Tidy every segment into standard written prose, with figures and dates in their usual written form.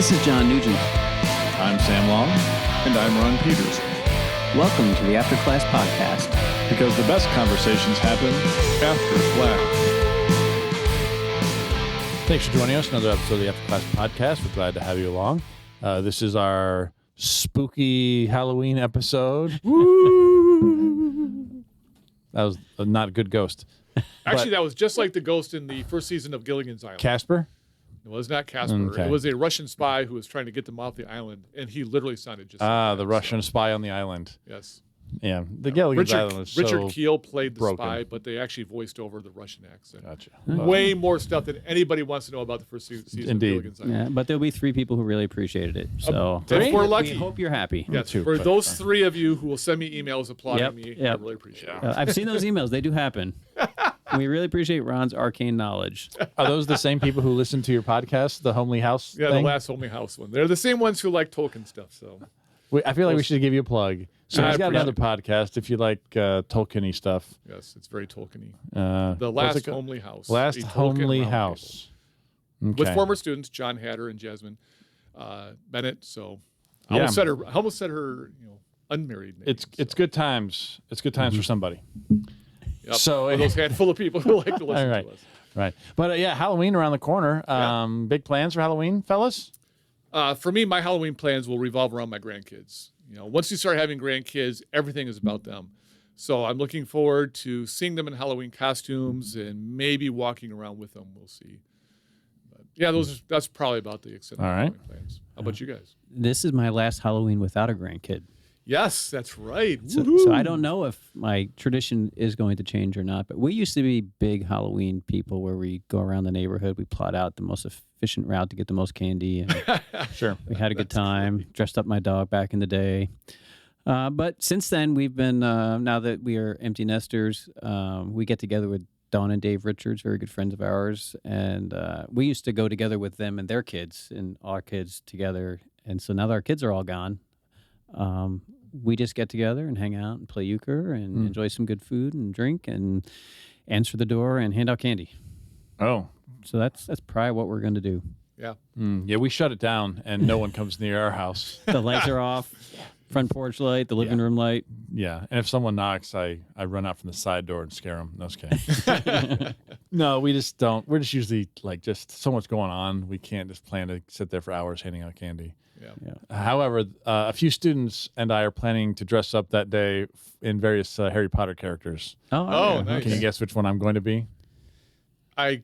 This is John Nugent. I'm Sam Long. And I'm Ron Peters. Welcome to the After Class Podcast. Because the best conversations happen after class. Thanks for joining us. Another episode of the After Class Podcast. We're glad to have you along. This is our spooky Halloween episode. Woo! That was not a good ghost. Actually, that was just like the ghost in the first season of Gilligan's Island. Casper? It was not Casper. Okay. It was a Russian spy who was trying to get them off the island, and he literally sounded just like that, The Russian spy on the island. Yes. Yeah, the Gilligan's Island was so Richard Keel played the broken. spy, but they actually voiced over the Russian accent. Gotcha. Way more stuff than anybody wants to know about the first season Indeed. of Gilligan's Island. Yeah, but there'll be 3 people who really appreciated it. So If we're lucky. we hope you're happy. Yes, Two, for but those fine. 3 of you who will send me emails applauding me, I Yep. really appreciate it. I've seen those emails. They do happen. We really appreciate Ron's arcane knowledge. Are those the same people who listen to your podcast, the Homely House Yeah, thing? the last Homely House one. They're the same ones who like Tolkien stuff, so. I feel like we should give you a plug. So I he's got appreciate another podcast if you like Tolkien-y stuff. Yes, it's very Tolkien-y. what's The it Last called? Homely House. Last a Tolkien Homely roundtable. House. With Okay. former students, John Hatter and Jasmine Bennett. So I Yeah. almost said her, unmarried name. It's good times. It's good times for somebody. Yep. so- For those handful of people who like to listen All right. to us. Right. But yeah, Halloween around the corner. Big plans for Halloween, fellas? For me, my Halloween plans will revolve around my grandkids. Once you start having grandkids, everything is about them. So I'm looking forward to seeing them in Halloween costumes and maybe walking around with them. We'll see. But yeah, that's probably about the extent of All my right. Halloween plans. How about you guys? This is my last Halloween without a grandkid. Yes, that's right. So I don't know if my tradition is going to change or not, but we used to be big Halloween people where we go around the neighborhood, we plot out the most efficient route to get the most candy, and Sure. we had a good time, dressed up my dog back in the day. But since then, we've been, now that we are empty nesters, we get together with Dawn and Dave Richards, very good friends of ours, and we used to go together with them and their kids and our kids together. And so now that our kids are all gone, we just get together and hang out and play euchre and enjoy some good food and drink and answer the door and hand out candy. Oh. So that's probably what we're going to do. Yeah. Yeah, we shut it down and no one comes near our house. The lights are off, front porch light, the living room light. Yeah. And if someone knocks, I run out from the side door and scare them. No, just kidding. No, we just don't. We're just usually just so much going on. We can't just plan to sit there for hours handing out candy. Yeah. However, a few students and I are planning to dress up that day in various Harry Potter characters. Oh, yeah. nice. Can you guess which one I'm going to be? I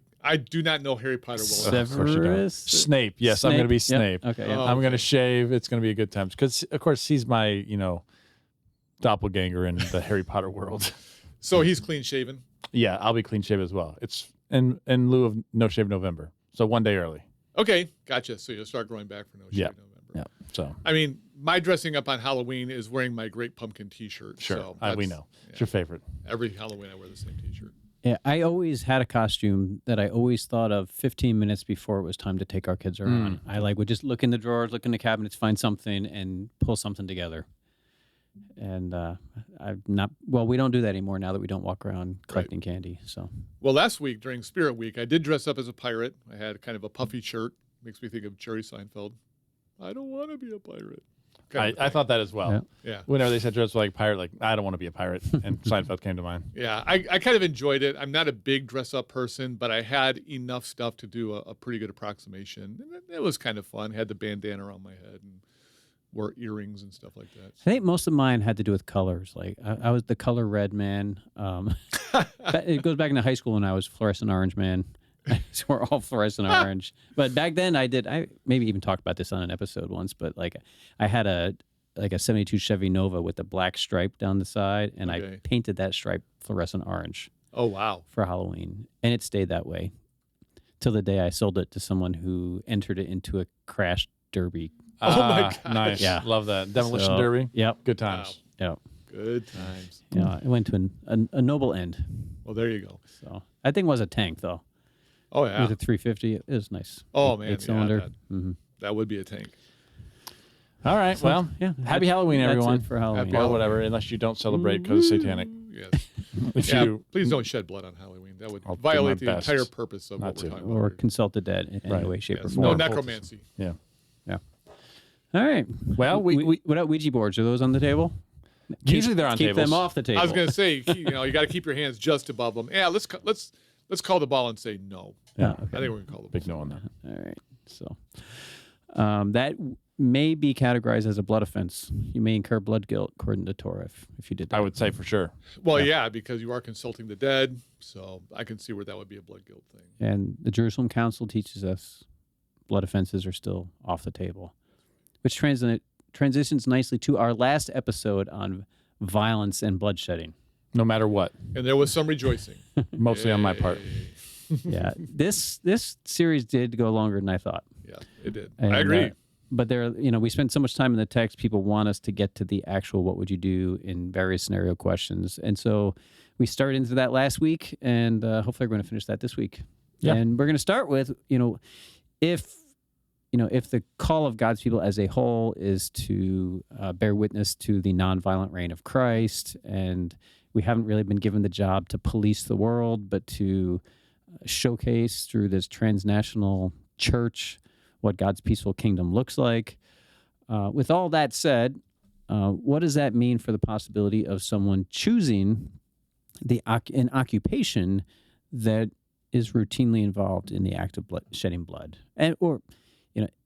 do not know Harry Potter well enough. Of course you don't. Severus? Snape. Yes, I'm going to be Snape. Yep. Okay. Yeah. Oh. I'm going to shave. It's going to be a good time. Because, of course, he's my, doppelganger in the Harry Potter world. So he's clean shaven. Yeah, I'll be clean shaven as well. It's in lieu of No Shave November. So one day early. Okay, gotcha. So you'll start growing back for no shave Yeah. November. Yeah. So, I mean, my dressing up on Halloween is wearing my Great Pumpkin T-shirt. sure. So we that's- know. It's your favorite. Every Halloween I wear the same T-shirt. Yeah, I always had a costume that I always thought of 15 minutes before it was time to take our kids around. I would just look in the drawers, look in the cabinets, find something, and pull something together. And we don't do that anymore now that we don't walk around collecting candy. So Well, last week during Spirit Week, I did dress up as a pirate. I had kind of a puffy shirt. Makes me think of Jerry Seinfeld. I don't want to be a pirate. I thought that as well. Yeah. Whenever they said dress like pirate, I don't want to be a pirate. And Seinfeld came to mind. Yeah, I kind of enjoyed it. I'm not a big dress-up person, but I had enough stuff to do a pretty good approximation. And it was kind of fun. Had the bandana around my head and wore earrings and stuff like that. I think most of mine had to do with colors. Like I was the color red man. It goes back into high school when I was fluorescent orange man. So we're all fluorescent orange. But back then I maybe even talked about this on an episode once, but I had a 72 Chevy Nova with a black stripe down the side, and I Okay. painted that stripe fluorescent orange Oh, wow. for Halloween. And it stayed that way till the day I sold it to someone who entered it into a crash derby. Oh, my gosh. Nice. Yeah. Love that. Demolition So, Derby. Yep. Good times. Yep. Good times. Yeah. It went to a noble end. Well, there you go. So I think it was a tank though. Oh, It yeah. was a 350. It was nice. Oh, man. 8-cylinder. Yeah, that would be a tank. All right. Well, yeah. happy Halloween, That's everyone. it for Halloween. Happy Or Halloween. whatever, unless you don't celebrate because it's satanic. Yes. If Yeah, you, please don't shed blood on Halloween. That would I'll do violate my the best entire purpose of not what we're to. talking about. Or here. consult the dead in Right. any way, shape, Yes. or No form. necromancy. yeah. Yeah. All right. Well, we what about Ouija boards? Are those on the table? usually they're on Keep tables. them off the table. I was going to say, you got to keep your hands just above them. Yeah, let's call the ball and say no. Yeah. I think we're going to call the Big ball. no on that. All right. So that may be categorized as a blood offense. You may incur blood guilt according to Torah if you did that. I would say for sure. Well, yeah, because you are consulting the dead, so I can see where that would be a blood guilt thing. And the Jerusalem Council teaches us blood offenses are still off the table, which transitions nicely to our last episode on violence and bloodshedding. No matter what. And there was some rejoicing. Mostly on my part. Yeah, this series did go longer than I thought. Yeah, it did. And, I agree. But we spend so much time in the text. People want us to get to the actual what would you do in various scenario questions, and so we started into that last week, and hopefully we're going to finish that this week. Yeah. And we're going to start with if the call of God's people as a whole is to bear witness to the nonviolent reign of Christ, and we haven't really been given the job to police the world, but to showcase through this transnational church what God's peaceful kingdom looks like. With all that said, what does that mean for the possibility of someone choosing an occupation that is routinely involved in the act of shedding blood, or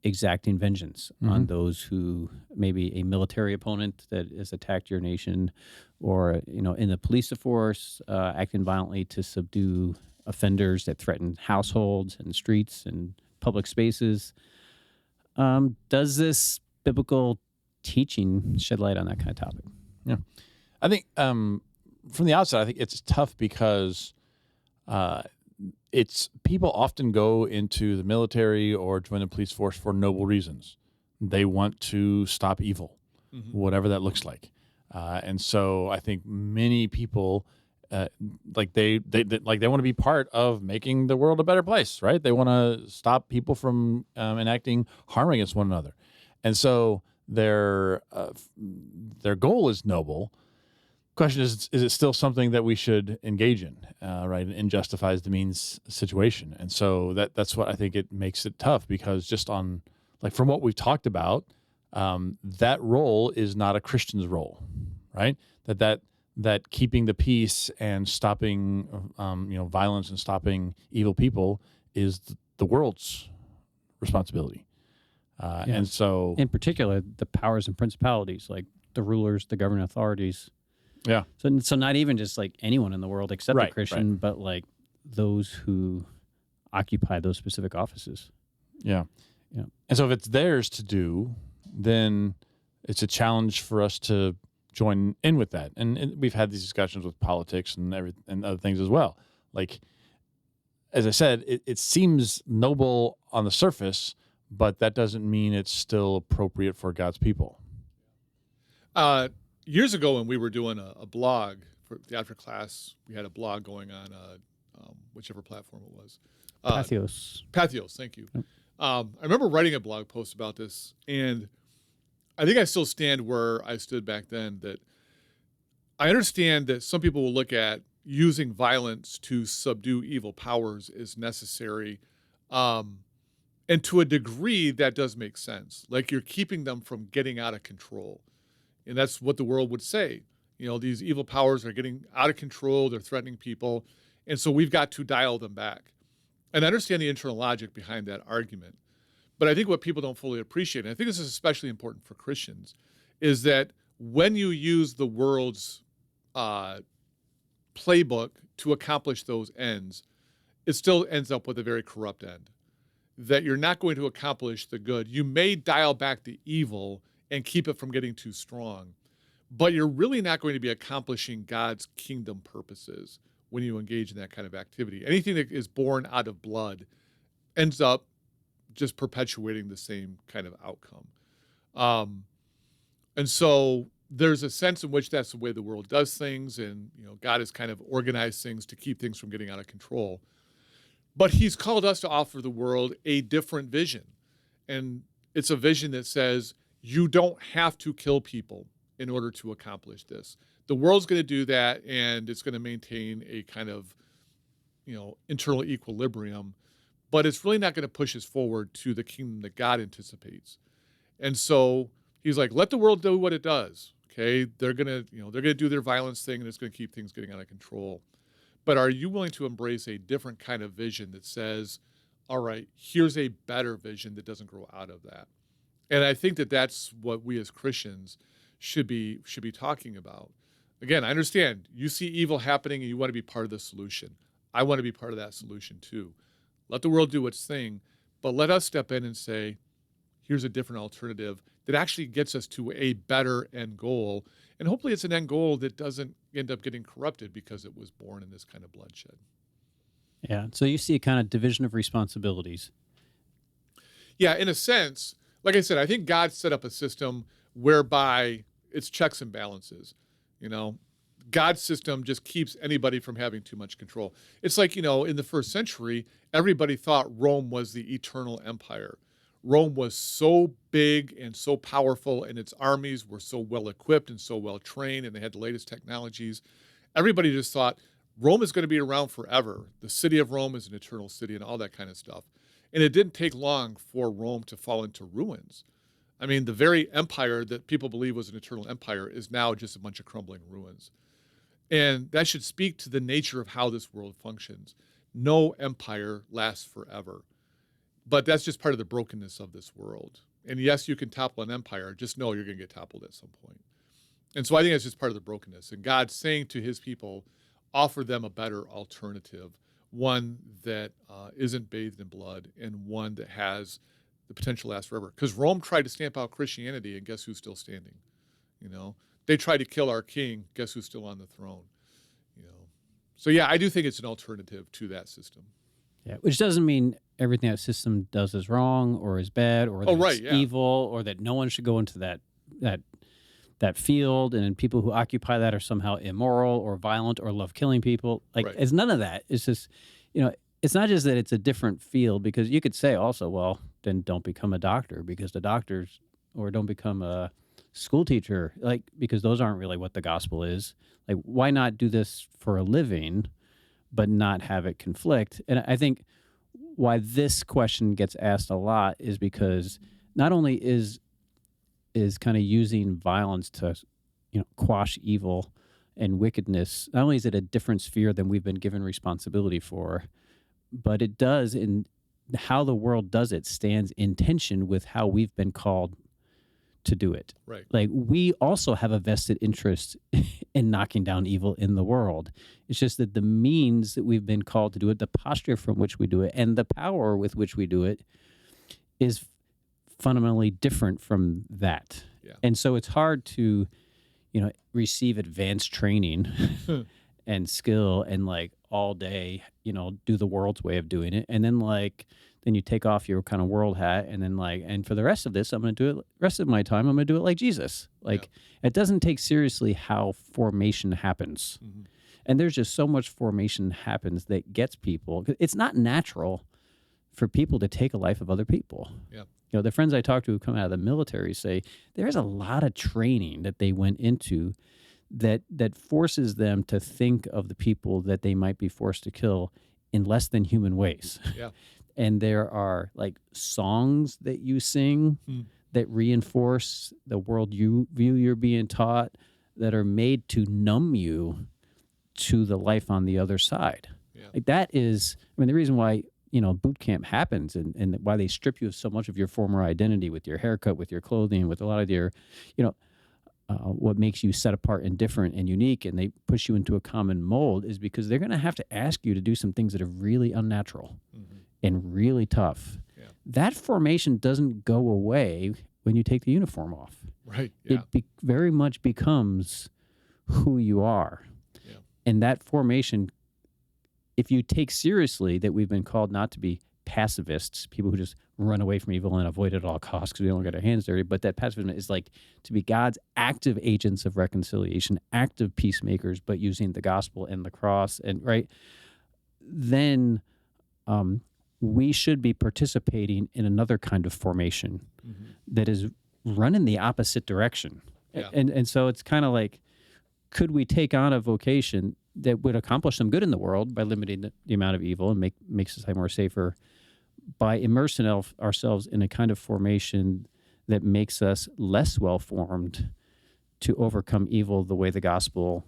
exacting vengeance on those who maybe a military opponent that has attacked your nation, or in the police force acting violently to subdue offenders that threaten households and streets and public spaces. Does this biblical teaching shed light on that kind of topic? Yeah. I think from the outside, I think it's tough because people often go into the military or join the police force for noble reasons. They want to stop evil, whatever that looks like. And so I think many people they want to be part of making the world a better place, right? They want to stop people from enacting harm against one another, and so their goal is noble. Question is it still something that we should engage in, right? And justifies the means situation, and so that's what I think it makes it tough, because just on from what we've talked about, that role is not a Christian's role, right? That keeping the peace and stopping, violence and stopping evil people is the world's responsibility. And so, in particular, the powers and principalities, like the rulers, the governing authorities. Yeah. So not even just like anyone in the world except a Christian, but like those who occupy those specific offices. Yeah. Yeah. And so if it's theirs to do, then it's a challenge for us to join in with that. And we've had these discussions with politics and other things as well. Like, as I said, it seems noble on the surface, but that doesn't mean it's still appropriate for God's people. Years ago, when we were doing a blog for the after class, we had a blog going on whichever platform it was. Pathos. Pathos, thank you. I remember writing a blog post about this, and I think I still stand where I stood back then, that I understand that some people will look at using violence to subdue evil powers as necessary. And to a degree, that does make sense. Like, you're keeping them from getting out of control. And that's what the world would say. These evil powers are getting out of control. They're threatening people. And so we've got to dial them back. And I understand the internal logic behind that argument. But I think what people don't fully appreciate, and I think this is especially important for Christians, is that when you use the world's playbook to accomplish those ends, it still ends up with a very corrupt end. That you're not going to accomplish the good. You may dial back the evil and keep it from getting too strong, but you're really not going to be accomplishing God's kingdom purposes when you engage in that kind of activity. Anything that is born out of blood ends up just perpetuating the same kind of outcome. And so there's a sense in which that's the way the world does things, and God has kind of organized things to keep things from getting out of control. But he's called us to offer the world a different vision. And it's a vision that says you don't have to kill people in order to accomplish this. The world's going to do that, and it's going to maintain a kind of, internal equilibrium, but it's really not going to push us forward to the kingdom that God anticipates. And so he's like, let the world do what it does. Okay. They're going to do their violence thing, and it's going to keep things getting out of control. But are you willing to embrace a different kind of vision that says, all right, here's a better vision that doesn't grow out of that? And I think that that's what we as Christians should be talking about. Again, I understand you see evil happening and you want to be part of the solution. I want to be part of that solution too. Let the world do its thing, but let us step in and say, here's a different alternative that actually gets us to a better end goal. And hopefully it's an end goal that doesn't end up getting corrupted because it was born in this kind of bloodshed. Yeah. So you see a kind of division of responsibilities. Yeah, in a sense, like I said, I think God set up a system whereby it's checks and balances. God's system just keeps anybody from having too much control. It's like, in the first century, everybody thought Rome was the eternal empire. Rome was so big and so powerful, and its armies were so well equipped and so well trained, and they had the latest technologies. Everybody just thought Rome is going to be around forever. The city of Rome is an eternal city and all that kind of stuff. And it didn't take long for Rome to fall into ruins. I mean, the very empire that people believe was an eternal empire is now just a bunch of crumbling ruins. And that should speak to the nature of how this world functions. No empire lasts forever. But that's just part of the brokenness of this world. And yes, you can topple an empire. Just know you're going to get toppled at some point. And so I think that's just part of the brokenness. And God's saying to his people, offer them a better alternative, one that isn't bathed in blood and one that has the potential to last forever. Because Rome tried to stamp out Christianity, and guess who's still standing? They tried to kill our king. Guess who's still on the throne? So yeah, I do think it's an alternative to that system. Yeah, which doesn't mean everything that system does is wrong or is bad or that it's evil or that no one should go into that field, and people who occupy that are somehow immoral or violent or love killing people. It's none of that. It's just, it's not just that it's a different field, because you could say also, well, then don't become a doctor or don't become a school teacher, because those aren't really what the gospel is. Why not do this for a living, but not have it conflict? And I think why this question gets asked a lot is because not only is kind of using violence to, quash evil and wickedness, not only is it a different sphere than we've been given responsibility for, but it does, in how the world does it, stands in tension with how we've been called to do it. Right. We also have a vested interest in knocking down evil in the world. It's just that the means that we've been called to do it, the posture from which we do it, and the power with which we do it is fundamentally different from that. Yeah. And so it's hard to, receive advanced training and skill and all day, do the world's way of doing it. And then then you take off your kind of world hat and then and for the rest of this, I'm going to do it, rest of my time, I'm going to do it like Jesus. It doesn't take seriously how formation happens. Mm-hmm. And there's just so much formation happens that gets people. It's not natural for people to take a life of other people. Yeah. The friends I talk to who come out of the military say there's a lot of training that they went into that forces them to think of the people that they might be forced to kill in less than human ways. Yeah. And there are songs that you sing that reinforce the world you view you're being taught, that are made to numb you to the life on the other side. Yeah. That is, the reason why boot camp happens and why they strip you of so much of your former identity, with your haircut, with your clothing, with a lot of your, what makes you set apart and different and unique, and they push you into a common mold, is because they're going to have to ask you to do some things that are really unnatural and really tough. Yeah. That formation doesn't go away when you take the uniform off. Right. Yeah. It very much becomes who you are. Yeah. And that formation, if you take seriously that we've been called not to be pacifists, people who just run away from evil and avoid it at all costs because we don't get our hands dirty, but that pacifism is to be God's active agents of reconciliation, active peacemakers, but using the gospel and the cross, and then we should be participating in another kind of formation that is run in the opposite direction. Yeah. And so it's kind of could we take on a vocation that would accomplish some good in the world by limiting the amount of evil and make society more safer, by immersing ourselves in a kind of formation that makes us less well-formed to overcome evil the way the gospel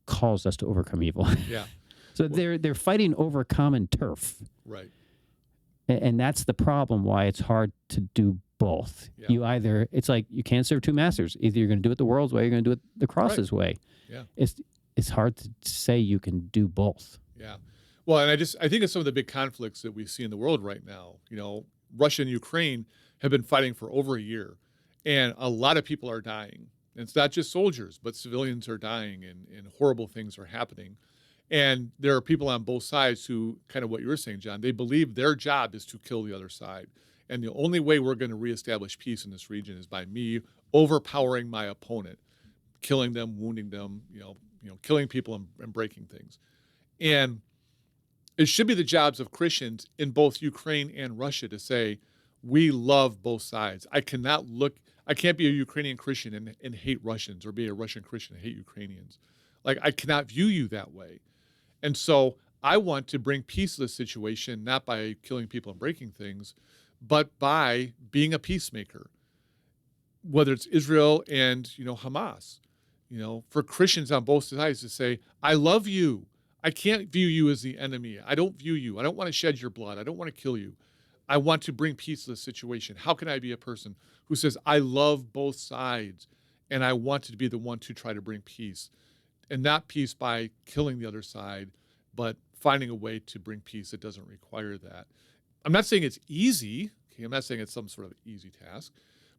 calls us to overcome evil. Yeah. So they're fighting over common turf. Right. And that's the problem why it's hard to do both. Yeah. It's like you can't serve two masters. Either you're going to do it the world's way or you're going to do it the cross's way. Yeah. It's hard to say you can do both. Yeah. Well, and I think it's some of the big conflicts that we see in the world right now. Russia and Ukraine have been fighting for over a year, and a lot of people are dying. And it's not just soldiers, but civilians are dying, and horrible things are happening. And there are people on both sides who, kind of what you were saying, John, they believe their job is to kill the other side. And the only way we're going to reestablish peace in this region is by me overpowering my opponent, killing them, wounding them, killing people and breaking things. And it should be the jobs of Christians in both Ukraine and Russia to say, we love both sides. I can't be a Ukrainian Christian and hate Russians, or be a Russian Christian and hate Ukrainians. Like, I cannot view you that way. And so I want to bring peace to the situation, not by killing people and breaking things, but by being a peacemaker, whether it's Israel and, Hamas, for Christians on both sides to say, I love you. I can't view you as the enemy. I don't view you. I don't want to shed your blood. I don't want to kill you. I want to bring peace to the situation. How can I be a person who says, I love both sides, and I want to be the one to try to bring peace? And not peace by killing the other side, but finding a way to bring peace that doesn't require that. I'm not saying it's easy. Okay? I'm not saying it's some sort of easy task,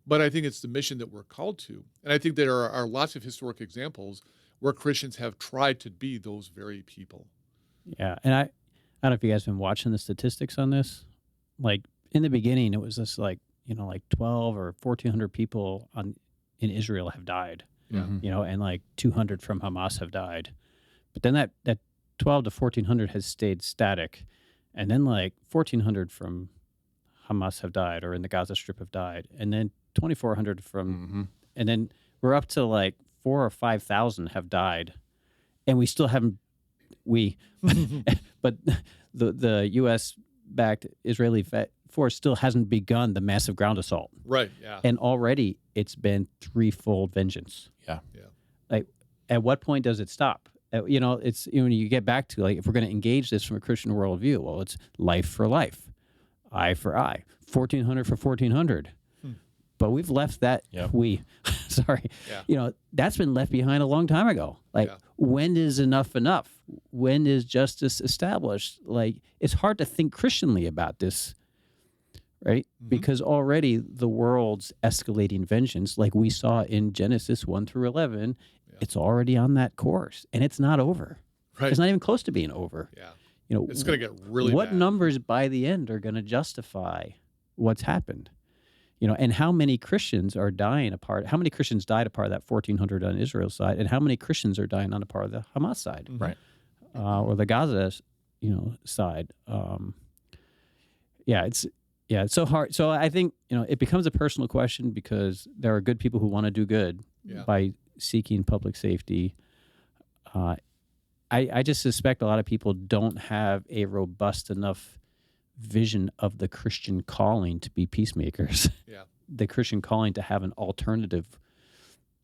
but I think it's the mission that we're called to. And I think there are lots of historic examples where Christians have tried to be those very people. Yeah, and I don't know if you guys have been watching the statistics on this. Like, in the beginning, it was just like 12 or 1,400 people in Israel have died. Yeah. And like 200 from Hamas have died. But then that 12 to 1,400 has stayed static. And then like 1,400 from Hamas have died, or in the Gaza Strip have died. And then 2,400 from, and then we're up to like 4,000 or 5,000 have died. And we still haven't, but the U.S.-backed Israeli force still hasn't begun the massive ground assault. Right, yeah. And already it's been threefold vengeance. Yeah. Like, at what point does it stop? It's when you get back to, like, if we're going to engage this from a Christian worldview, well, it's life for life, eye for eye, 1,400 for 1,400. But we've left that. Yep. Sorry. Yeah. That's been left behind a long time ago. Like, when is enough enough? When is justice established? Like, it's hard to think Christianly about this, right? Because already the world's escalating vengeance, like we saw in Genesis 1 through 11, it's already on that course, and it's not over. Right. It's not even close to being over. Yeah. It's going to get really what bad. numbers by the end are going to justify what's happened? And how many Christians are dying apart? How many Christians died apart of that 1,400 on Israel's side, and how many Christians are dying on a part of the Hamas side, Right? Or the Gaza, side? It's so hard. So I think it becomes a personal question, because there are good people who want to do good by seeking public safety. I just suspect a lot of people don't have a robust enough vision of the Christian calling to be peacemakers. Yeah. The Christian calling to have an alternative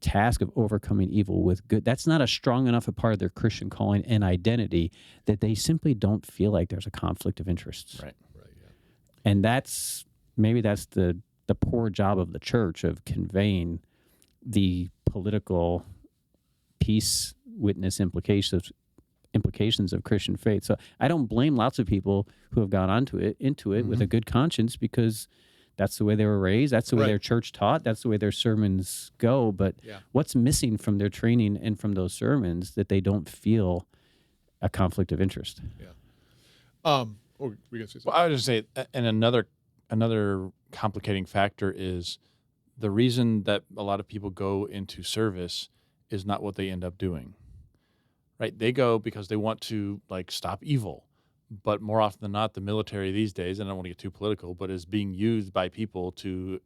task of overcoming evil with good. That's not a strong enough a part of their Christian calling and identity that they simply don't feel like there's a conflict of interests. Right. Yeah. And that's the poor job of the church of conveying the political peace witness implications of Christian faith. So I don't blame lots of people who have gone into it with a good conscience, because that's the way they were raised. That's the way their church taught. That's the way their sermons go. But what's missing from their training and from those sermons that they don't feel a conflict of interest? Yeah. We got to say something. Well, I would just say, and another complicating factor is the reason that a lot of people go into service is not what they end up doing. Right? They go because they want to, like, stop evil. But more often than not, the military these days, and I don't want to get too political, but is being used by people to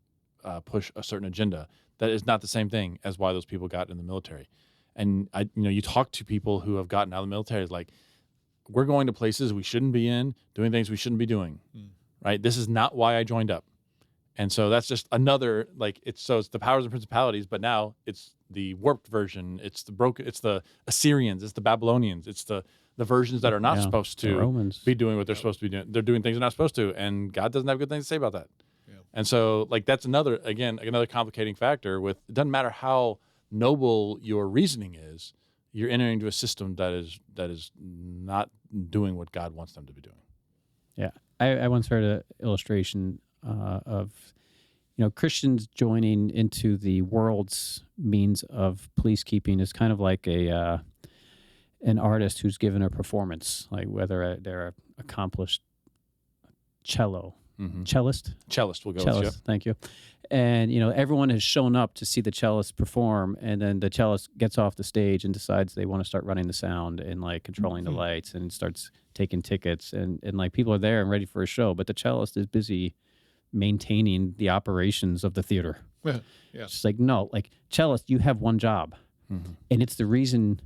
push a certain agenda. That is not the same thing as why those people got in the military. And you talk to people who have gotten out of the military, it's like, we're going to places we shouldn't be in, doing things we shouldn't be doing. Right? This is not why I joined up. And so that's just another, like, it's the powers and principalities, but now it's the warped version. It's the Assyrians, it's the Babylonians, it's the versions that are not supposed the to Romans. be doing what they're supposed to be doing. They're doing things they're not supposed to, and God doesn't have good things to say about that. Yeah. And so, like, that's another complicating factor with, it doesn't matter how noble your reasoning is, you're entering into a system that is not doing what God wants them to be doing. Yeah. I once heard an illustration of, Christians joining into the world's means of police keeping is kind of like an artist who's given a performance, like whether they're an accomplished cellist. Cellist will go. Cellist, thank you. And everyone has shown up to see the cellist perform, and then the cellist gets off the stage and decides they want to start running the sound and like controlling the lights, and starts taking tickets, and like people are there and ready for a show, but the cellist is busy maintaining the operations of the theater. Yeah. It's like, no, like, cellist, you have one job, and it's the reason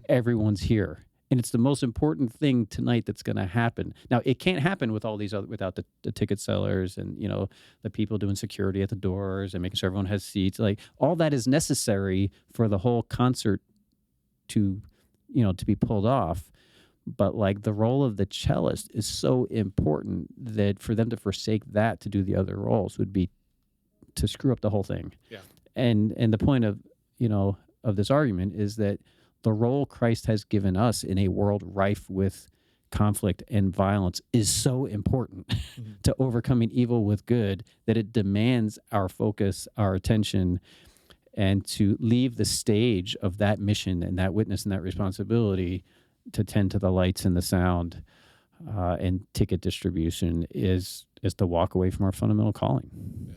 everyone's here. And it's the most important thing tonight that's going to happen. Now, it can't happen with all these without the ticket sellers and, the people doing security at the doors and making sure everyone has seats. Like, all that is necessary for the whole concert to be pulled off. But like, the role of the cellist is so important that for them to forsake that to do the other roles would be to screw up the whole thing. Yeah. And the point of this argument is that the role Christ has given us in a world rife with conflict and violence is so important to overcoming evil with good that it demands our focus, our attention, and to leave the stage of that mission and that witness and that responsibility to tend to the lights and the sound and ticket distribution is to walk away from our fundamental calling. Yeah.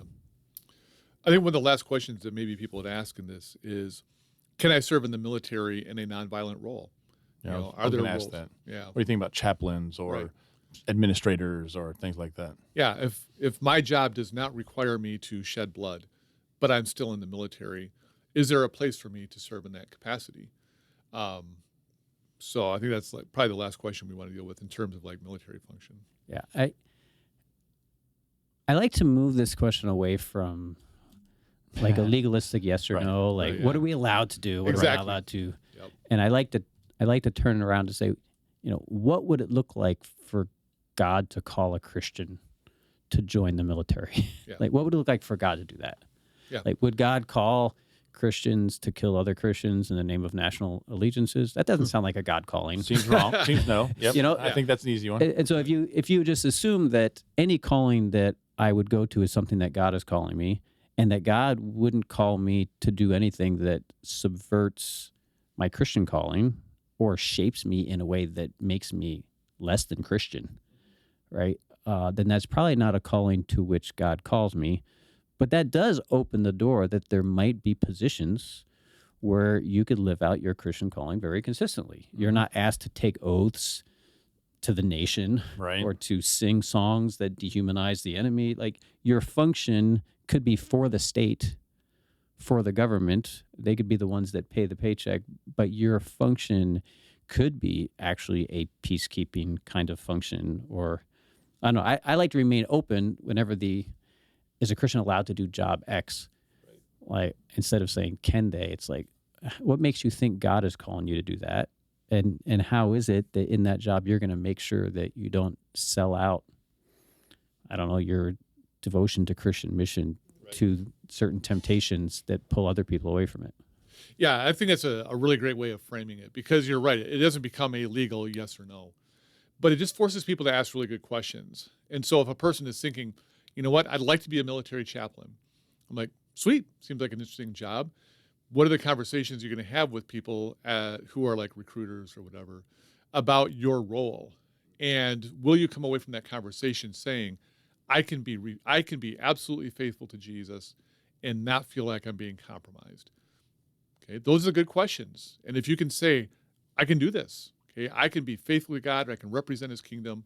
I think one of the last questions that maybe people would ask in this is, can I serve in the military in a nonviolent role? Yeah, Are there ask roles? that. Yeah. What do you think about chaplains or administrators or things like that? Yeah. If my job does not require me to shed blood, but I'm still in the military, is there a place for me to serve in that capacity? So I think that's like probably the last question we want to deal with in terms of like military function. Yeah, I like to move this question away from like a legalistic yes or no, like what are we allowed to do, what are we not allowed to, and I like to turn it around to say, what would it look like for God to call a Christian to join the military? Like, what would it look like for God to do that? Like, would God call Christians to kill other Christians in the name of national allegiances? That doesn't sound like a God calling. Seems wrong. Seems no. Yep. I think that's an easy one. And so if you just assume that any calling that I would go to is something that God is calling me, and that God wouldn't call me to do anything that subverts my Christian calling or shapes me in a way that makes me less than Christian, right? Then that's probably not a calling to which God calls me. But that does open the door that there might be positions where you could live out your Christian calling very consistently. You're not asked to take oaths to the nation or to sing songs that dehumanize the enemy. Like, your function could be for the state, for the government. They could be the ones that pay the paycheck, but your function could be actually a peacekeeping kind of function. Or, I don't know, I like to remain open whenever is a Christian allowed to do job X? Like, instead of saying, can they? It's like, what makes you think God is calling you to do that? And how is it that in that job you're going to make sure that you don't sell out, I don't know, your devotion to Christian mission to certain temptations that pull other people away from it? Yeah, I think that's a really great way of framing it, because you're right. It doesn't become a legal yes or no, but it just forces people to ask really good questions. And so if a person is thinking, you know what, I'd like to be a military chaplain, I'm like, sweet, seems like an interesting job. What are the conversations you're going to have with people who are like recruiters or whatever about your role? And will you come away from that conversation saying, I can be absolutely faithful to Jesus and not feel like I'm being compromised? Okay, those are good questions. And if you can say, I can do this, okay, I can be faithful to God, I can represent his kingdom,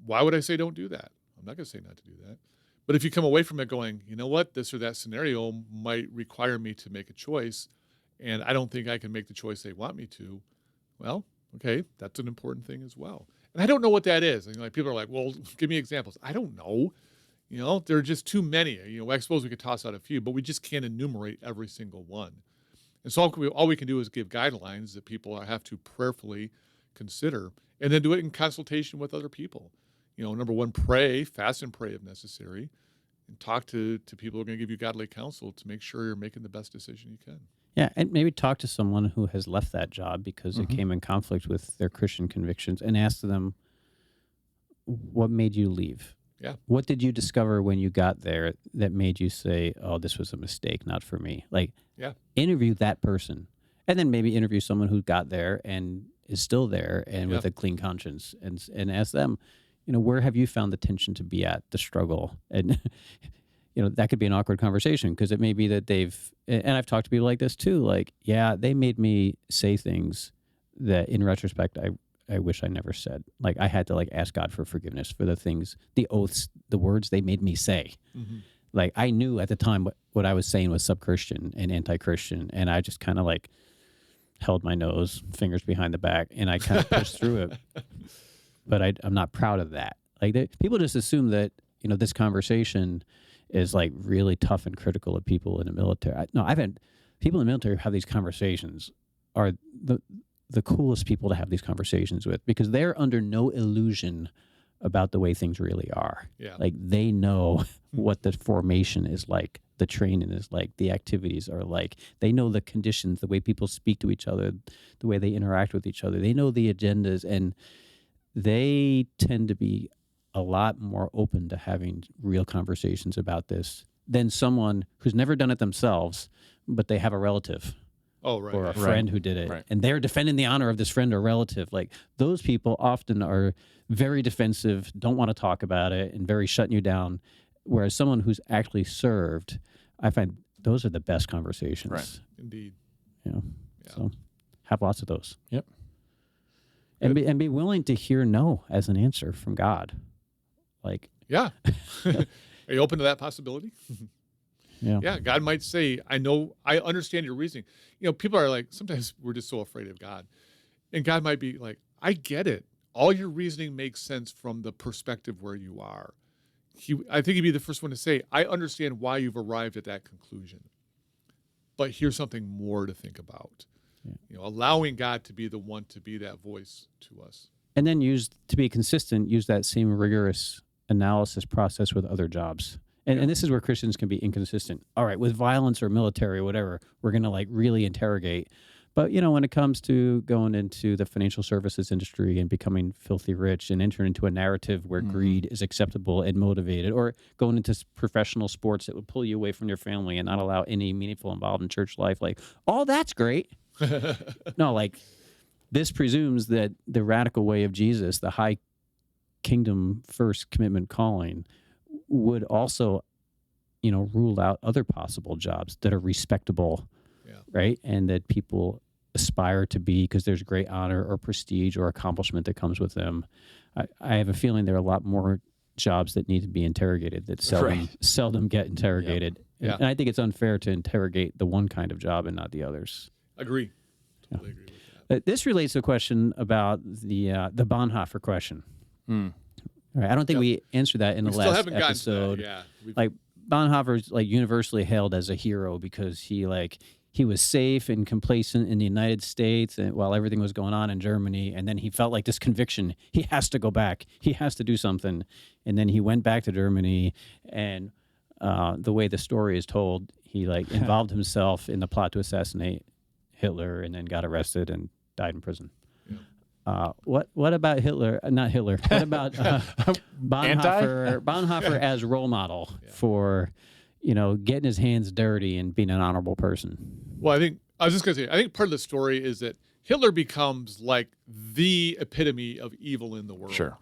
why would I say don't do that? I'm not going to say not to do that. But if you come away from it going, you know what, this or that scenario might require me to make a choice, and I don't think I can make the choice they want me to, well, okay, that's an important thing as well. And I don't know what that is. And like, people are like, well, give me examples. I don't know. There are just too many. I suppose we could toss out a few, but we just can't enumerate every single one. And so all we can do is give guidelines that people have to prayerfully consider, and then do it in consultation with other people. Number one, pray, fast and pray if necessary, and talk to people who are going to give you godly counsel to make sure you're making the best decision you can. Yeah, and maybe talk to someone who has left that job because it came in conflict with their Christian convictions, and ask them, what made you leave? Yeah. What did you discover when you got there that made you say, oh, this was a mistake, not for me? Interview that person, and then maybe interview someone who got there and is still there and with a clean conscience, and ask them, where have you found the tension to be at, the struggle? And that could be an awkward conversation, because it may be that and I've talked to people like this too, they made me say things that in retrospect I wish I never said. I had to ask God for forgiveness for the things, the oaths, the words they made me say. I knew at the time what I was saying was sub-Christian and anti-Christian, and I just kind of held my nose, fingers behind the back, and I kind of pushed through it. But I'm not proud of that. People just assume that this conversation is really tough and critical of people in the military. I've had people in the military have these conversations are the coolest people to have these conversations with, because they're under no illusion about the way things really are. Yeah. They know what the formation is like, the training is like, the activities are like. They know the conditions, the way people speak to each other, the way they interact with each other. They know the agendas, and they tend to be a lot more open to having real conversations about this than someone who's never done it themselves, but they have a relative. Oh, right. Or a friend who did it. Right. And they're defending the honor of this friend or relative. Those people often are very defensive, don't want to talk about it, and very shutting you down. Whereas someone who's actually served, I find those are the best conversations. Right. Indeed. Yeah. Yeah. So have lots of those. Yep. And be willing to hear no as an answer from God. Yeah. Are you open to that possibility? Yeah. Yeah, God might say, I understand your reasoning. People are sometimes we're just so afraid of God. And God might be like, I get it. All your reasoning makes sense from the perspective where you are. I think he'd be the first one to say, I understand why you've arrived at that conclusion. But here's something more to think about. Yeah. Allowing God to be the one to be that voice to us. And then use that same rigorous analysis process with other jobs. And this is where Christians can be inconsistent. All right, with violence or military or whatever, we're going to really interrogate. But, when it comes to going into the financial services industry and becoming filthy rich and entering into a narrative where greed is acceptable and motivated, or going into professional sports that would pull you away from your family and not allow any meaningful involvement in church life, all that's great. No, this presumes that the radical way of Jesus, the high kingdom first commitment calling, would also, rule out other possible jobs that are respectable, right? And that people aspire to be because there's great honor or prestige or accomplishment that comes with them. I have a feeling there are a lot more jobs that need to be interrogated that seldom get interrogated. Yeah. And I think it's unfair to interrogate the one kind of job and not the others. Agree. Totally agree with that. This relates to a question about the Bonhoeffer question. All right, I don't think we answered that in the last haven't gotten episode. to that. Yeah. Bonhoeffer's universally hailed as a hero because he was safe and complacent in the United States and while everything was going on in Germany, and then he felt this conviction, he has to go back, he has to do something, and then he went back to Germany, and the way the story is told, he involved himself in the plot to assassinate Hitler, and then got arrested and died in prison. What about Hitler? Not Hitler. What about Bonhoeffer as role model for, getting his hands dirty and being an honorable person? Well, I was just going to say, I think part of the story is that Hitler becomes the epitome of evil in the world. Sure.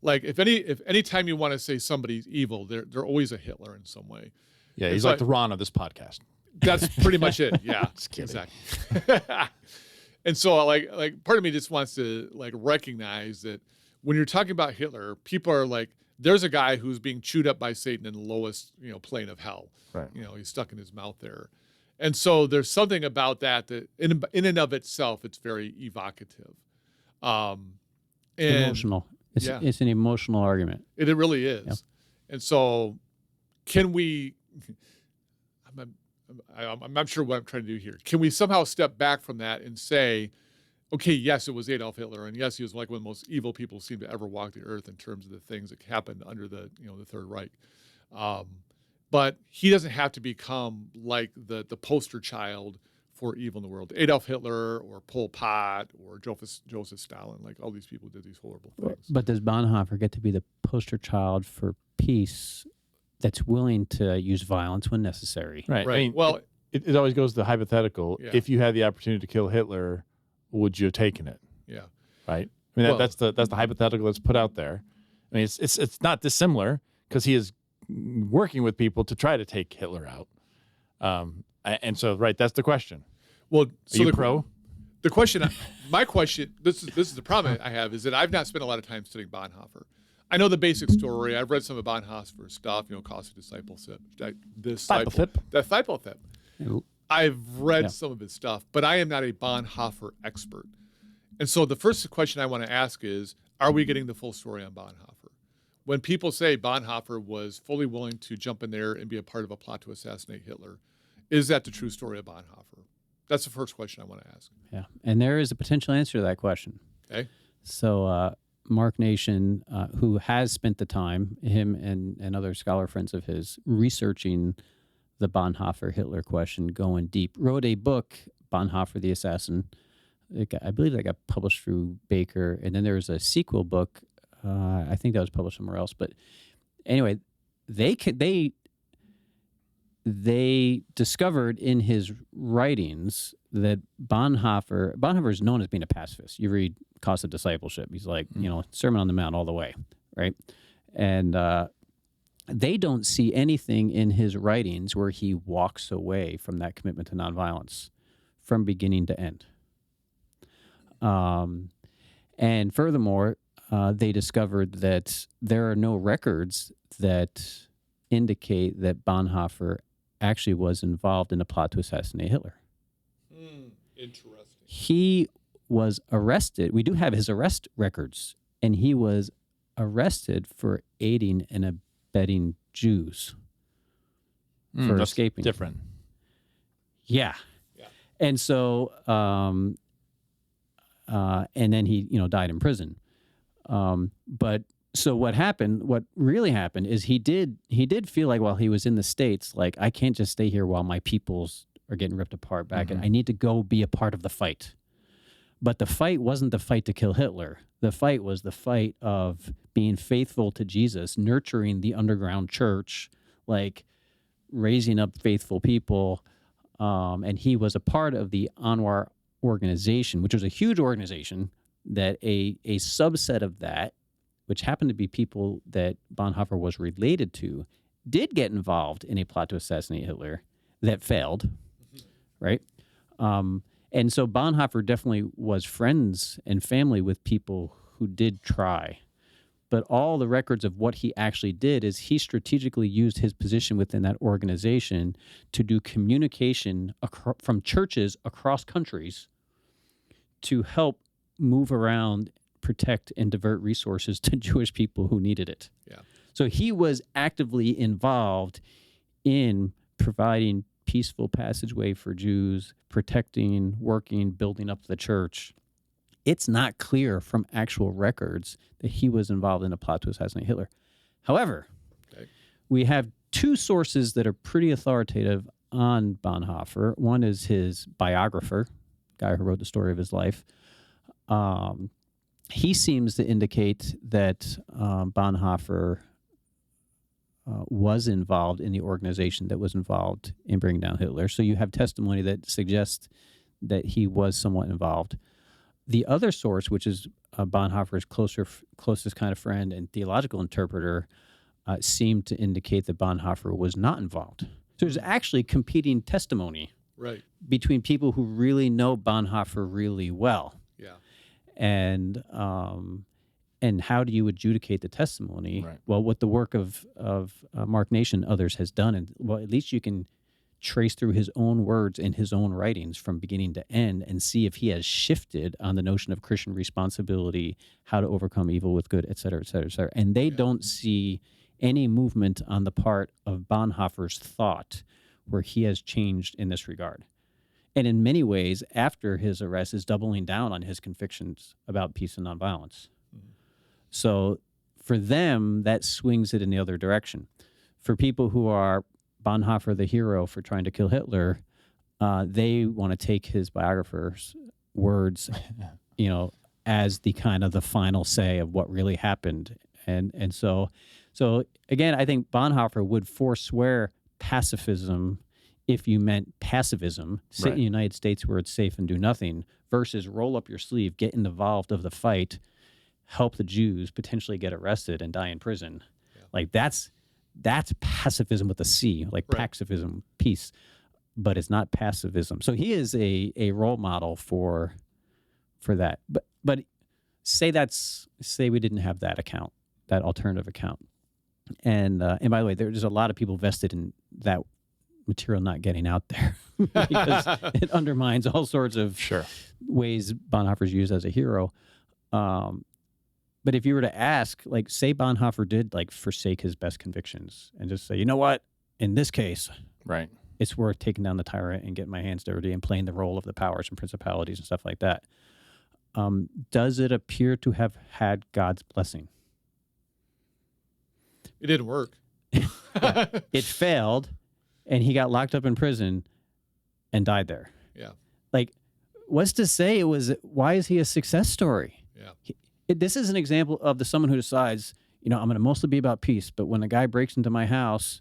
If any time you want to say somebody's evil, they're always a Hitler in some way. Yeah, he's like the Ron of this podcast. That's pretty much it. Yeah, Just kidding. Exactly. And so, part of me just wants to recognize that when you're talking about Hitler, people are there's a guy who's being chewed up by Satan in the lowest, plane of hell. Right. He's stuck in his mouth there, and so there's something about that in and of itself, it's very evocative, and emotional. It's an emotional argument. It really is, and so can we? I'm not sure what I'm trying to do here. Can we somehow step back from that and say, okay, yes, it was Adolf Hitler, and yes, he was like one of the most evil people seemed to ever walk the earth in terms of the things that happened under the Third Reich. But he doesn't have to become like the poster child for evil in the world. Adolf Hitler or Pol Pot or Joseph Stalin, like all these people did these horrible things. But does Bonhoeffer get to be the poster child for peace that's willing to use violence when necessary? Right. Right. I mean, Well, it always goes to the hypothetical. Yeah. If you had the opportunity to kill Hitler, would you have taken it? yeah. Right. I mean, Well- that's the hypothetical that's put out there. I mean, it's not dissimilar because he is working with people to try to take Hitler out. And so, right, that's the question. Well, Are so you pro? The question, my question, this is the problem I have, is that I've not spent a lot of time studying Bonhoeffer. I know the basic story. I've read some of Bonhoeffer's stuff, Cost of Discipleship. Discipleship. I've read some of his stuff, but I am not a Bonhoeffer expert. And so the first question I want to ask is, are we getting the full story on Bonhoeffer? When people say Bonhoeffer was fully willing to jump in there and be a part of a plot to assassinate Hitler, is that the true story of Bonhoeffer? That's the first question I want to ask. Yeah, and there is a potential answer to that question. Okay. So Mark Nation, who has spent the time, him and other scholar friends of his, researching the Bonhoeffer-Hitler question, going deep, wrote a book, Bonhoeffer the Assassin. I believe that got published through Baker, and then there was a sequel book. I think that was published somewhere else. But anyway, they discovered in his writings that Bonhoeffer is known as being a pacifist. You read Cost of Discipleship. He's like, Sermon on the Mount all the way, right? And they don't see anything in his writings where he walks away from that commitment to nonviolence from beginning to end. And furthermore, they discovered that there are no records that indicate that Bonhoeffer actually was involved in a plot to assassinate Hitler. Interesting. He was arrested. We do have his arrest records, and he was arrested for aiding and abetting Jews for That's escaping. different. Yeah. Yeah. And so, and then he, died in prison. But so what really happened is he did feel like while he was in the States, like, I can't just stay here while my peoples are getting ripped apart back, and I need to go be a part of the fight. But the fight wasn't the fight to kill Hitler. The fight was the fight of being faithful to Jesus, nurturing the underground church, like raising up faithful people. And he was a part of the Anwar organization, which was a huge organization that a subset of that, which happened to be people that Bonhoeffer was related to, did get involved in a plot to assassinate Hitler that failed, right? And so Bonhoeffer definitely was friends and family with people who did try. But all the records of what he actually did is he strategically used his position within that organization to do communication from churches across countries to help move around, protect, and divert resources to Jewish people who needed it. Yeah. So he was actively involved in providing peaceful passageway for Jews, protecting, working, building up the church. It's not clear from actual records that he was involved in a plot to assassinate Hitler. However, we have two sources that are pretty authoritative on Bonhoeffer. One is his biographer, guy who wrote the story of his life. He seems to indicate that Bonhoeffer was involved in the organization that was involved in bringing down Hitler. So you have testimony that suggests that he was somewhat involved. The other source, which is Bonhoeffer's closest kind of friend and theological interpreter, seemed to indicate that Bonhoeffer was not involved. So there's actually competing testimony between people who really know Bonhoeffer really well. Yeah. And how do you adjudicate the testimony? Right. Well, what the work of Mark Nation and others has done, and well, at least you can trace through his own words and his own writings from beginning to end and see if he has shifted on the notion of Christian responsibility, how to overcome evil with good, et cetera, et cetera, et cetera. And they don't see any movement on the part of Bonhoeffer's thought where he has changed in this regard. And in many ways, after his arrest, is doubling down on his convictions about peace and nonviolence. So for them, that swings it in the other direction. For people who are Bonhoeffer the hero for trying to kill Hitler, they want to take his biographer's words, as the kind of the final say of what really happened. And so again, I think Bonhoeffer would forswear pacifism if you meant pacifism, sit in the United States where it's safe and do nothing, versus roll up your sleeve, get involved of the fight, help the Jews potentially get arrested and die in prison. Yeah. Like that's pacifism with a C, like pacifism, peace, but it's not pacifism. So he is a role model for that. But say we didn't have that account, that alternative account. And by the way, there's a lot of people vested in that material not getting out there because it undermines all sorts of ways Bonhoeffer's used as a hero. But if you were to ask, like, say Bonhoeffer did like forsake his best convictions and just say, you know what, in this case, it's worth taking down the tyrant and getting my hands dirty and playing the role of the powers and principalities and stuff like that. Does it appear to have had God's blessing? It didn't work. It failed, and he got locked up in prison and died there. Yeah. Like, what's to say why is he a success story? Yeah. This is an example of someone who decides, I'm going to mostly be about peace, but when a guy breaks into my house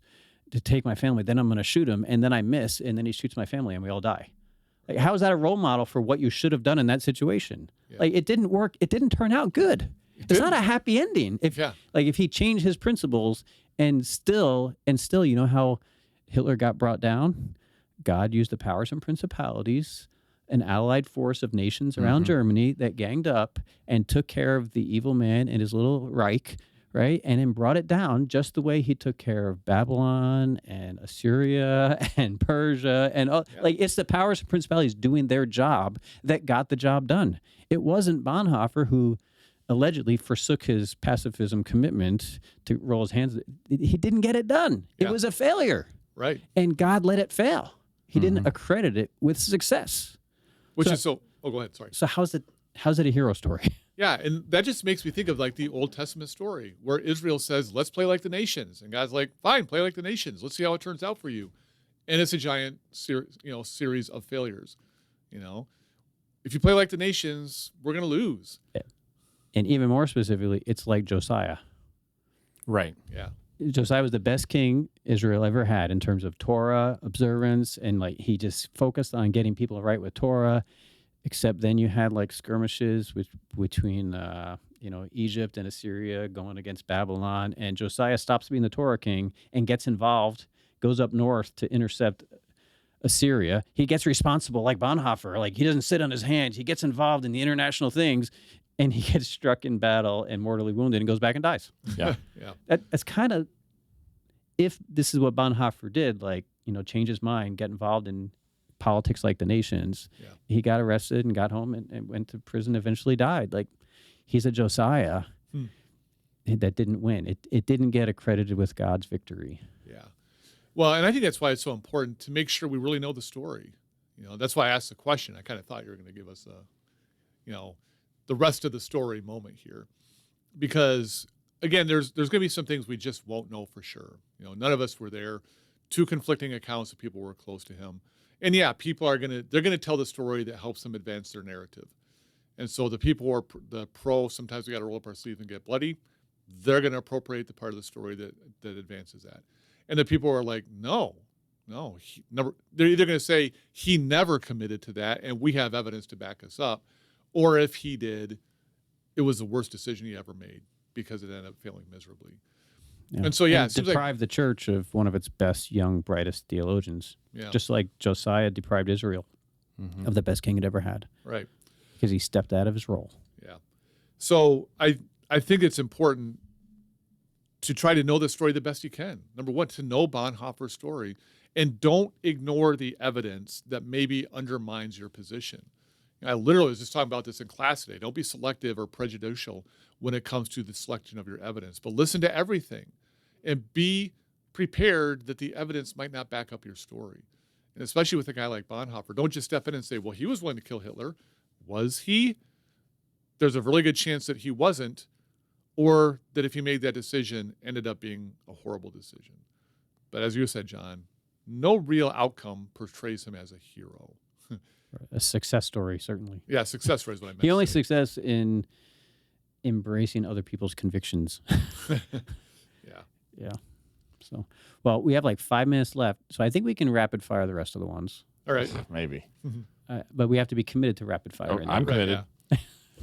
to take my family, then I'm going to shoot him, and then I miss, and then he shoots my family, and we all die. Like, how is that a role model for what you should have done in that situation? Yeah. Like, it didn't work. It didn't turn out good. It's not a happy ending. If he changed his principles and still, you know how Hitler got brought down? God used the powers and principalities, an allied force of nations around Germany that ganged up and took care of the evil man and his little Reich, right? And then brought it down just the way he took care of Babylon and Assyria and Persia. And like, it's the powers and principalities doing their job that got the job done. It wasn't Bonhoeffer who allegedly forsook his pacifism commitment to roll his hands. He didn't get it done. It was a failure. Right. And God let it fail. He didn't accredit it with success. Go ahead. Sorry. So how's it a hero story? Yeah, and that just makes me think of like the Old Testament story where Israel says, let's play like the nations. And God's like, fine, play like the nations. Let's see how it turns out for you. And it's a giant series of failures. If you play like the nations, we're going to lose. Yeah. And even more specifically, it's like Josiah. Right. Yeah. Josiah was the best king Israel ever had in terms of Torah observance, and like he just focused on getting people right with Torah. Except then you had like skirmishes between Egypt and Assyria going against Babylon, and Josiah stops being the Torah king and gets involved, goes up north to intercept Assyria. He gets responsible like Bonhoeffer, like he doesn't sit on his hands. He gets involved in the international things. And he gets struck in battle and mortally wounded and goes back and dies. Yeah. That's kind of, if this is what Bonhoeffer did, like, change his mind, get involved in politics like the nations. Yeah. He got arrested and got home and went to prison, eventually died. Like, he's a Josiah that didn't win. It didn't get accredited with God's victory. Yeah. Well, and I think that's why it's so important to make sure we really know the story. That's why I asked the question. I kind of thought you were going to give us the rest of the story moment here, because again, there's going to be some things we just won't know for sure. None of us were there. Two conflicting accounts of people who were close to him, and people are they're going to tell the story that helps them advance their narrative. And so the people who are the pro, sometimes we got to roll up our sleeves and get bloody. They're going to appropriate the part of the story that advances that. And the people who are like, no, he never. They're either going to say he never committed to that, and we have evidence to back us up. Or if he did, it was the worst decision he ever made because it ended up failing miserably. Yeah. And so, it deprived the church of one of its best, young, brightest theologians. Yeah. Just like Josiah deprived Israel of the best king it ever had. Right. Because he stepped out of his role. Yeah. So I think it's important to try to know the story the best you can. Number one, to know Bonhoeffer's story, and don't ignore the evidence that maybe undermines your position. I literally was just talking about this in class today. Don't be selective or prejudicial when it comes to the selection of your evidence, but listen to everything and be prepared that the evidence might not back up your story. And especially with a guy like Bonhoeffer, don't just step in and say, well, he was willing to kill Hitler. Was he? There's a really good chance that he wasn't, or that if he made that decision, ended up being a horrible decision. But as you said, John, no real outcome portrays him as a hero. A success story, certainly. Yeah, success story is what I meant. He only to say. success in embracing other people's convictions. Yeah. Yeah. So, well, we have like 5 minutes left, so I think we can rapid fire the rest of the ones. All right. Maybe. But we have to be committed to rapid fire. Oh, in I'm there. committed.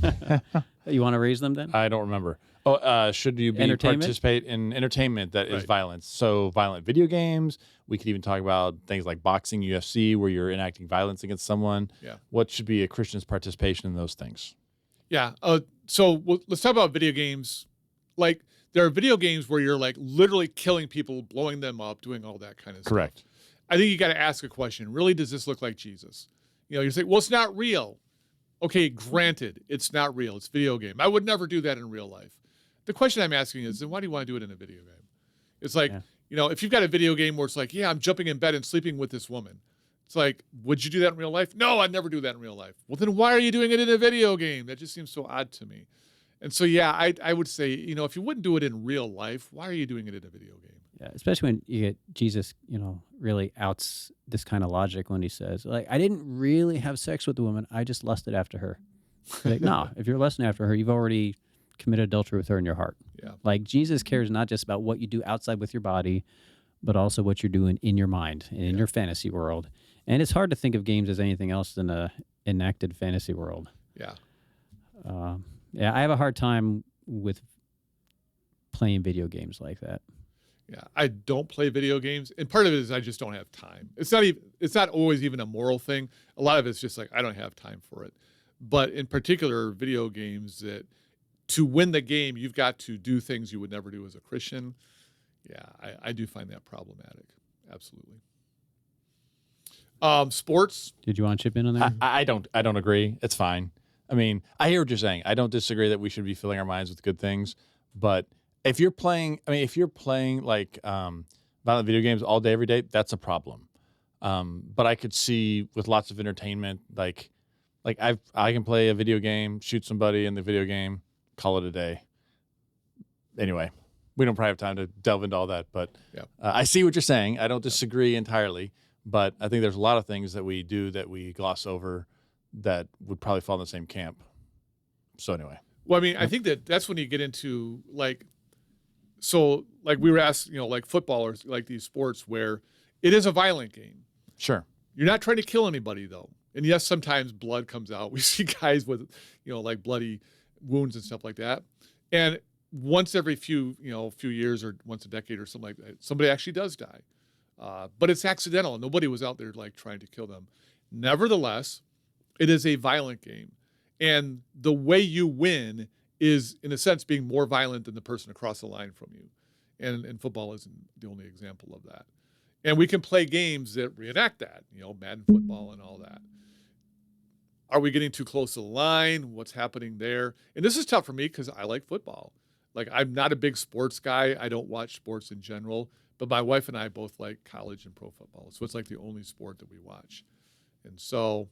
Yeah. You want to raise them then? I don't remember. Oh, should you be Entertainment? participate in entertainment that is Right. violence? So violent video games. We could even talk about things like boxing, UFC, where you're enacting violence against someone. Yeah. What should be a Christian's participation in those things? Yeah. So let's talk about video games. Like, there are video games where you're like literally killing people, blowing them up, doing all that kind of stuff. Correct. I think you got to ask a question. Really, does this look like Jesus? You say, well, it's not real. Okay, granted, it's not real. It's a video game. I would never do that in real life. The question I'm asking is, then why do you want to do it in a video game? It's like, if you've got a video game where it's like, yeah, I'm jumping in bed and sleeping with this woman. It's like, would you do that in real life? No, I'd never do that in real life. Well, then why are you doing it in a video game? That just seems so odd to me. And so, yeah, I would say, if you wouldn't do it in real life, why are you doing it in a video game? Yeah, especially when you get Jesus, really outs this kind of logic when he says, like, I didn't really have sex with the woman. I just lusted after her. Like, no, if you're lusting after her, you've already committed adultery with her in your heart. Yeah. Like, Jesus cares not just about what you do outside with your body, but also what you're doing in your mind and in your fantasy world. And it's hard to think of games as anything else than a enacted fantasy world. Yeah. Yeah, I have a hard time with playing video games like that. Yeah, I don't play video games, and part of it is I just don't have time. It's not always even a moral thing. A lot of it's just like I don't have time for it. But in particular, video games that to win the game, you've got to do things you would never do as a Christian. Yeah, I do find that problematic. Absolutely. Sports. Did you want to chip in on that? I don't agree. It's fine. I mean, I hear what you're saying. I don't disagree that we should be filling our minds with good things, but if you're playing like violent video games all day, every day, that's a problem. But I could see with lots of entertainment, like I can play a video game, shoot somebody in the video game, call it a day. Anyway, we don't probably have time to delve into all that, but Yeah. I see what you're saying. I don't disagree entirely, but I think there's a lot of things that we do that we gloss over that would probably fall in the same camp. So anyway. Well, I mean, I think that's when you get into like we were asked, like football or like these sports where it is a violent game. Sure. You're not trying to kill anybody though. And yes, sometimes blood comes out. We see guys with, like bloody wounds and stuff like that. And once every few years or once a decade or something like that, somebody actually does die. But it's accidental. Nobody was out there like trying to kill them. Nevertheless, it is a violent game. And the way you win is, in a sense, being more violent than the person across the line from you. And football isn't the only example of that. And we can play games that reenact that, Madden football and all that. Are we getting too close to the line? What's happening there? And this is tough for me because I like football. Like, I'm not a big sports guy. I don't watch sports in general. But my wife and I both like college and pro football. So it's like the only sport that we watch. And so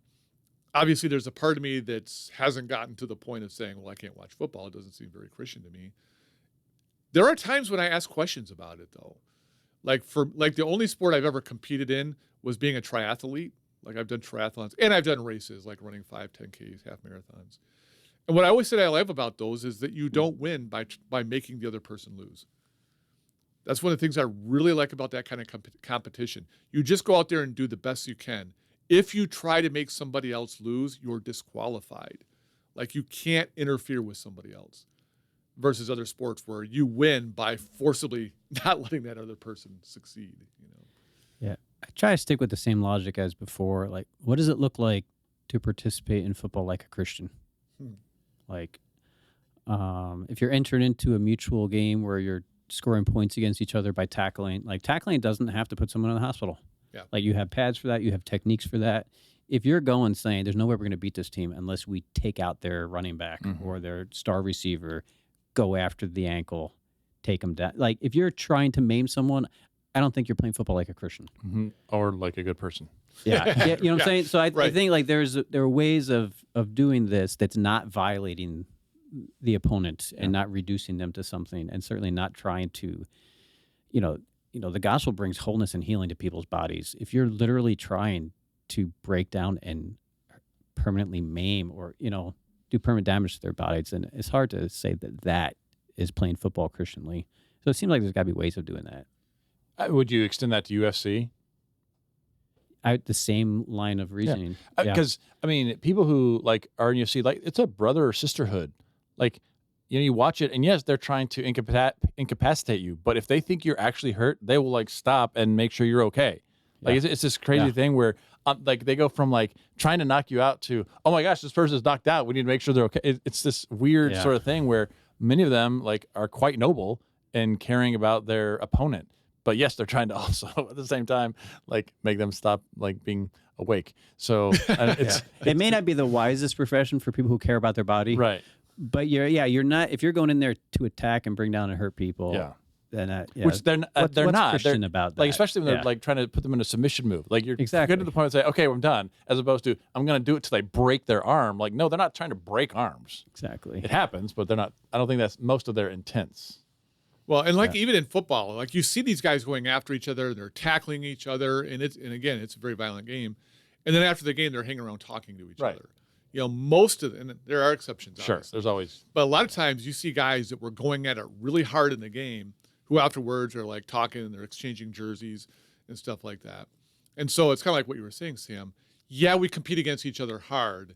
obviously there's a part of me that hasn't gotten to the point of saying, well, I can't watch football. It doesn't seem very Christian to me. There are times when I ask questions about it, though. Like the only sport I've ever competed in was being a triathlete. Like I've done triathlons and I've done races like running 5, 10Ks, half marathons. And what I always said I love about those is that you don't win by making the other person lose. That's one of the things I really like about that kind of competition. You just go out there and do the best you can. If you try to make somebody else lose, you're disqualified. Like you can't interfere with somebody else. Versus other sports where you win by forcibly not letting that other person succeed. Yeah, I try to stick with the same logic as before. Like, what does it look like to participate in football like a Christian? Like, if you're entering into a mutual game where you're scoring points against each other by tackling, like tackling doesn't have to put someone in the hospital. Yeah. Like you have pads for that, you have techniques for that. If you're going saying there's no way we're going to beat this team unless we take out their running back or their star receiver, go after the ankle, take them down. Like if you're trying to maim someone, I don't think you're playing football like a Christian. Or like a good person. Yeah, yeah, you know what I'm saying. So I right. think like there are ways of doing this that's not violating the opponent and not reducing them to something, and certainly not trying to, the gospel brings wholeness and healing to people's bodies. If you're literally trying to break down and permanently maim or do permanent damage to their bodies, and it's hard to say that is playing football Christianly. So it seems like there's got to be ways of doing that. Would you extend that to UFC? The same line of reasoning. Because I mean, people who like are in UFC, like it's a brother or sisterhood. Like, you watch it, and yes, they're trying to incapacitate you, but if they think you're actually hurt, they will like stop and make sure you're okay. Like it's this crazy thing where like they go from like trying to knock you out to, oh my gosh, this person's knocked out, we need to make sure they're okay. It's this weird sort of thing where many of them like are quite noble in caring about their opponent. But yes, they're trying to also at the same time like make them stop like being awake. So it may not be the wisest profession for people who care about their body, right? But you're not. If you're going in there to attack and bring down and hurt people, then which they're what's not Christian about that. Like especially when they're like trying to put them in a submission move. Like you're exactly good to the point and say, okay, I'm done, as opposed to I'm going to do it till they break their arm. Like no, they're not trying to break arms. Exactly, it happens, but they're not. I don't think that's most of their intents. Well, and like even in football, like you see these guys going after each other, they're tackling each other, and again, it's a very violent game. And then after the game, they're hanging around talking to each other. Most of them, and there are exceptions, sure, obviously. there's always. But a lot of times you see guys that were going at it really hard in the game who afterwards are like talking and they're exchanging jerseys and stuff like that. And so it's kind of like what you were saying, Sam. Yeah, we compete against each other hard,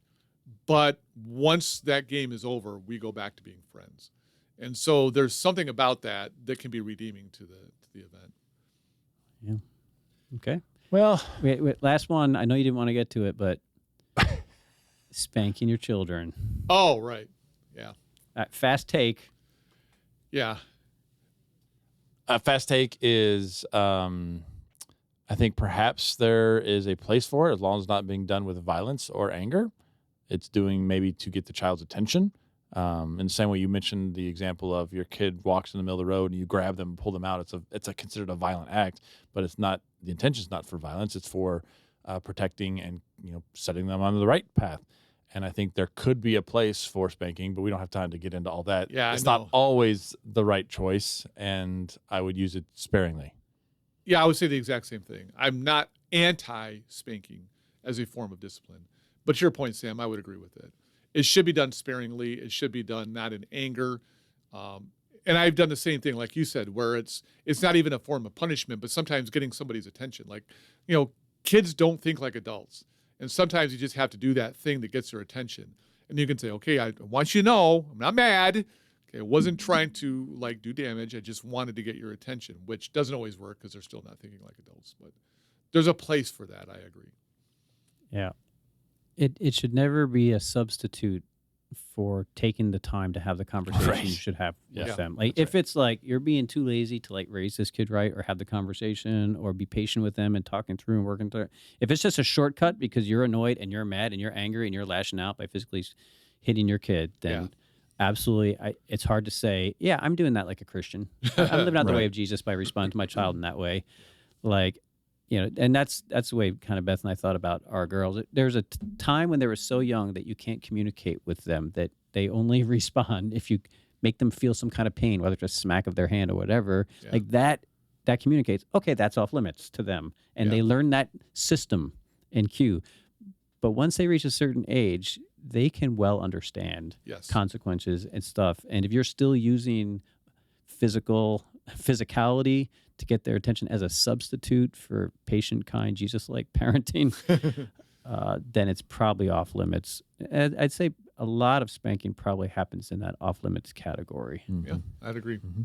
but once that game is over, we go back to being friends. And so there's something about that can be redeeming to the event. Yeah. Okay. Well, wait, last one. I know you didn't want to get to it, but spanking your children. Oh, right. Yeah. Fast take. Yeah. Fast take is, I think perhaps there is a place for it as long as it's not being done with violence or anger. It's doing maybe to get the child's attention. In the same way you mentioned the example of your kid walks in the middle of the road and you grab them and pull them out. It's considered a violent act, but it's not. The intention is not for violence. It's for protecting and setting them on the right path. And I think there could be a place for spanking, but we don't have time to get into all that. Yeah, it's not always the right choice, and I would use it sparingly. Yeah, I would say the exact same thing. I'm not anti-spanking as a form of discipline, but your point, Sam, I would agree with it. It should be done sparingly. It should be done not in anger. And I've done the same thing, like you said, where it's not even a form of punishment, but sometimes getting somebody's attention. Like, kids don't think like adults. And sometimes you just have to do that thing that gets their attention. And you can say, okay, I want you to know I'm not mad. Okay, I wasn't trying to do damage. I just wanted to get your attention, which doesn't always work because they're still not thinking like adults. But there's a place for that. I agree. Yeah. It should never be a substitute for taking the time to have the conversation you should have with them. Like if it's like you're being too lazy to raise this kid right or have the conversation or be patient with them and talking through and working through. If it's just a shortcut because you're annoyed and you're mad and you're angry and you're lashing out by physically hitting your kid, then absolutely, it's hard to say, yeah, I'm doing that like a Christian. I'm living out the way of Jesus by responding to my child in that way. And that's the way kind of Beth and I thought about our girls. There's a time when they were so young that you can't communicate with them, that they only respond if you make them feel some kind of pain, whether it's a smack of their hand or whatever. Yeah. Like that communicates, okay, that's off limits to them. And they learn that system and cue. But once they reach a certain age, they can well understand consequences and stuff. And if you're still using physicality to get their attention as a substitute for patient, kind, Jesus-like parenting, then it's probably off limits. I'd say a lot of spanking probably happens in that off limits category. Mm-hmm. Yeah, I'd agree. Mm-hmm.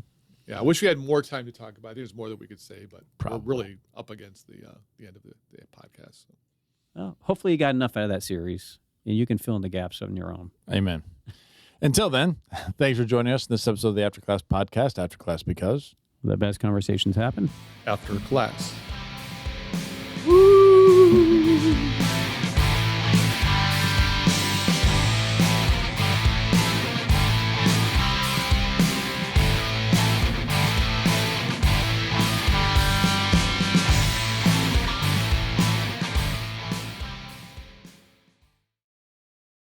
Yeah, I wish we had more time to talk about it. There's more that we could say, but we're really up against the end of the podcast. So. Well, hopefully you got enough out of that series, and you can fill in the gaps on your own. Amen. Until then, thanks for joining us in this episode of the After Class Podcast, After Class because... the best conversations happen after class.